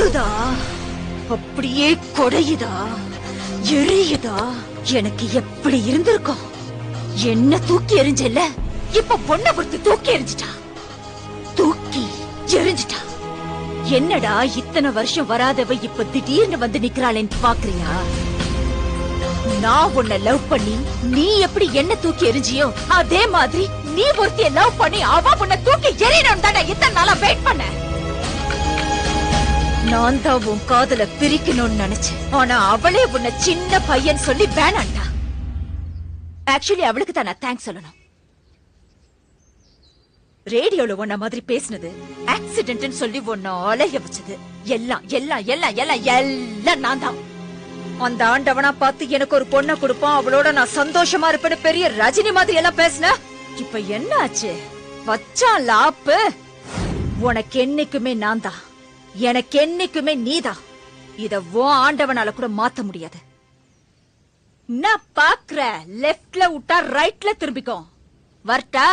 ஊறுதா, அப்படியே கொடையுதா, எரியுதா. எனக்கு எப்படி இருந்திருக்கும்? என்ன தூக்கி எரிஞ்சல, இப்ப பொண்ணை பொறுத்து தூக்கி எரிஞ்சிட்டா, தூக்கி எரிஞ்சிட்டா. என்னடா இத்தனை வருஷம் வராதவ இப்ப திடீர்னு வந்து நிக்கிறாளேன்னு பாக்குறியா? நான் உன்னை லவ் பண்ணி நீ எப்படி என்ன தூக்கி எரிஞ்சியோ அதே மாதிரி நீ ஒருத்திய லவ் பண்ணி அவ உன்னை தூக்கி எறியணும் தானே இத்தனை நாளா வெயிட் பண்ண. நான் தான் உன் காதல பிரிக்கணும்னு நினைச்சேன். ஆனா அவளே உன்னை சின்ன பையன் சொல்லி வேணாண்டா. ஆக்சுவலி அவளுக்கு தான் நான் தேங்க்ஸ் சொல்லணும். ரேடியோல உன்ன மாதிரி பேசினது, ஆக்சிடென்ட் சொல்லி உன்ன அலைய வச்சது எல்லாம் எல்லாம் எல்லாம் எல்லாம் எல்லாம் நான் தான். அந்த ஆண்டவனா பார்த்து எனக்கு ஒரு பொண்ணை கொடுப்பான், அவளோட நான் சந்தோஷமா இருப்பேன்னு பெரிய ரஜினி மாதிரி எல்லாம் பேசின. இப்ப என்ன ஆச்சு? வச்சான் லாப்பு. உனக்கு என்னைக்குமே நான் தான், எனக்கு என்னைக்குமே நீதான். இத உன் ஆண்டவனால கூட மாத்த முடியாது. நான் பாக்குற லெப்ட்ல விட்டா ரைட்ல திரும்பிக்கும். வரட்டா?